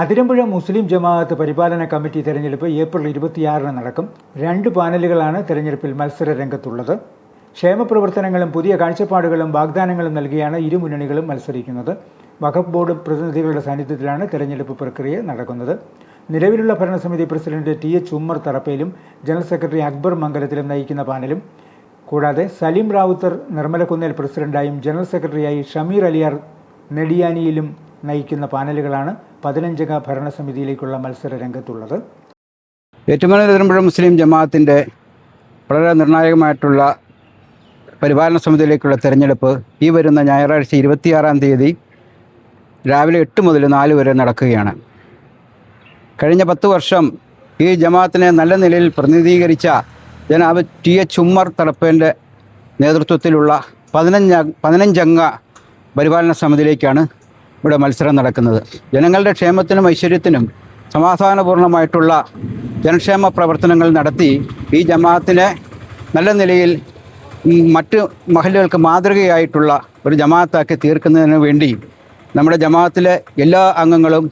അതിരമ്പുഴ മുസ്ലിം ജമാഅത്ത് പരിപാലന കമ്മിറ്റി തെരഞ്ഞെടുപ്പ് ഏപ്രിൽ 26-ന് നടക്കും. 2 പാനലുകളാണ് തെരഞ്ഞെടുപ്പിൽ മത്സര രംഗത്തുള്ളത്. ക്ഷേമപ്രവർത്തനങ്ങളും പുതിയ കാഴ്ചപ്പാടുകളും വാഗ്ദാനങ്ങളും നൽകിയാണ് ഇരു മുന്നണികളും മത്സരിക്കുന്നത്. വഖഫ് ബോർഡ് പ്രതിനിധികളുടെ സാന്നിധ്യത്തിലാണ് തെരഞ്ഞെടുപ്പ് പ്രക്രിയ നടക്കുന്നത്. നിലവിലുള്ള ഭരണസമിതി പ്രസിഡന്റ് TH ഉമ്മർ തറപ്പയിലും ജനറൽ സെക്രട്ടറി അക്ബർ മംഗലത്തിലും നയിക്കുന്ന പാനലും, കൂടാതെ സലീം റാവുത്തർ നിർമ്മലകുന്നേൽ പ്രസിഡന്റായും ജനറൽ സെക്രട്ടറിയായി ഷമീർ അലിയാർ നെടിയാനിയിലും നയിക്കുന്ന പാനലുകളാണ് 15-അംഗ ഭരണസമിതിയിലേക്കുള്ള മത്സര രംഗത്തുള്ളത്. ഏറ്റുമാനൂർ അതിരമ്പുഴ മുസ്ലിം ജമാഅത്തിൻ്റെ വളരെ നിർണായകമായിട്ടുള്ള പരിപാലന സമിതിയിലേക്കുള്ള തെരഞ്ഞെടുപ്പ് ഈ വരുന്ന ഞായറാഴ്ച 26-ാം തീയതി രാവിലെ 8 മുതൽ 4 വരെ നടക്കുകയാണ്. കഴിഞ്ഞ 10 വർഷം ഈ ജമാഅത്തിനെ നല്ല നിലയിൽ പ്രതിനിധീകരിച്ച ജനാബ് TH ഉമ്മർ തറപ്പേൻ്റെ നേതൃത്വത്തിലുള്ള 15-അംഗ പരിപാലന സമിതിയിലേക്കാണ് ഇവിടെ മത്സരം നടക്കുന്നത്. ജനങ്ങളുടെ ക്ഷേമത്തിനും ഐശ്വര്യത്തിനും സമാധാനപൂർണ്ണമായിട്ടുള്ള ജനക്ഷേമ പ്രവർത്തനങ്ങൾ നടത്തി ഈ ജമാഅത്തിനെ നല്ല നിലയിൽ മറ്റ് മഹല്ലുകൾക്ക് മാതൃകയായിട്ടുള്ള ഒരു ജമാഅത്താക്കി തീർക്കുന്നതിന് വേണ്ടി നമ്മുടെ ജമാഅത്തിലെ എല്ലാ അംഗങ്ങളും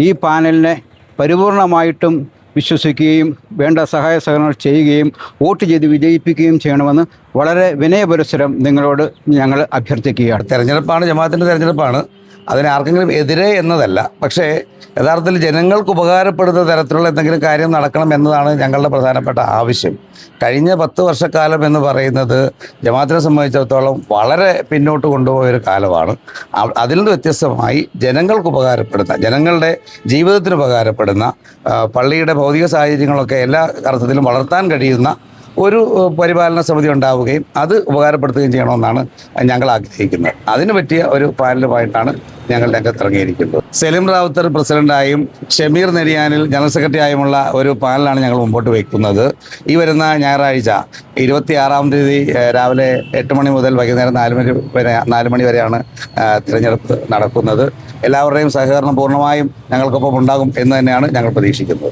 ഈ പാനലിനെ പരിപൂർണമായിട്ടും വിശ്വസിക്കുകയും വേണ്ട സഹായ സഹകരണങ്ങൾ ചെയ്യുകയും വോട്ട് ചെയ്ത് വിജയിപ്പിക്കുകയും ചെയ്യണമെന്ന് വളരെ വിനയപുരസ്സരം നിങ്ങളോട് ഞങ്ങൾ അഭ്യർത്ഥിക്കുകയാണ്. തെരഞ്ഞെടുപ്പാണ്, ജമാഅത്തിൻ്റെ തെരഞ്ഞെടുപ്പാണ്. അതിന് ആർക്കെങ്കിലും എതിരെ എന്നതല്ല. പക്ഷേ യഥാർത്ഥത്തിൽ ജനങ്ങൾക്ക് ഉപകാരപ്പെടുന്ന തരത്തിലുള്ള എന്തെങ്കിലും കാര്യം നടക്കണം എന്നതാണ് ഞങ്ങളുടെ പ്രധാനപ്പെട്ട ആവശ്യം. കഴിഞ്ഞ 10 വർഷക്കാലം എന്ന് പറയുന്നത് ജമാഅത്തിനെ സംബന്ധിച്ചിടത്തോളം വളരെ പിന്നോട്ട് കൊണ്ടുപോയ ഒരു കാലമാണ്. അതിൽ നിന്ന് വ്യത്യസ്തമായി ജനങ്ങൾക്ക് ഉപകാരപ്പെടുന്ന, ജനങ്ങളുടെ ജീവിതത്തിന് ഉപകാരപ്പെടുന്ന, പള്ളിയുടെ ഭൗതിക സാഹചര്യങ്ങളൊക്കെ എല്ലാ അർത്ഥത്തിലും വളർത്താൻ കഴിയുന്ന ഒരു പരിപാലന സമിതി ഉണ്ടാവുകയും അത് ഉപകാരപ്പെടുത്തുകയും ചെയ്യണമെന്നാണ് ഞങ്ങൾ ആഗ്രഹിക്കുന്നത്. അതിന് പറ്റിയ ഒരു പാനലുമായിട്ടാണ് ഞങ്ങൾ രംഗത്തിറങ്ങിയിരിക്കുന്നത്. സലീം റാവുത്തർ പ്രസിഡന്റായും ഷമീർ നെടിയാനിൽ ജനറൽ സെക്രട്ടറി ആയുമുള്ള ഒരു പാനലാണ് ഞങ്ങൾ മുമ്പോട്ട് വയ്ക്കുന്നത്. ഈ വരുന്ന ഞായറാഴ്ച 26-ാം തീയതി രാവിലെ 8 മണി മുതൽ വൈകുന്നേരം 4 മണി വരെയാണ് തിരഞ്ഞെടുപ്പ് നടക്കുന്നത്. എല്ലാവരുടെയും സഹകരണം പൂർണ്ണമായും ഞങ്ങൾക്കൊപ്പം ഉണ്ടാകും എന്ന് തന്നെയാണ് ഞങ്ങൾ പ്രതീക്ഷിക്കുന്നത്.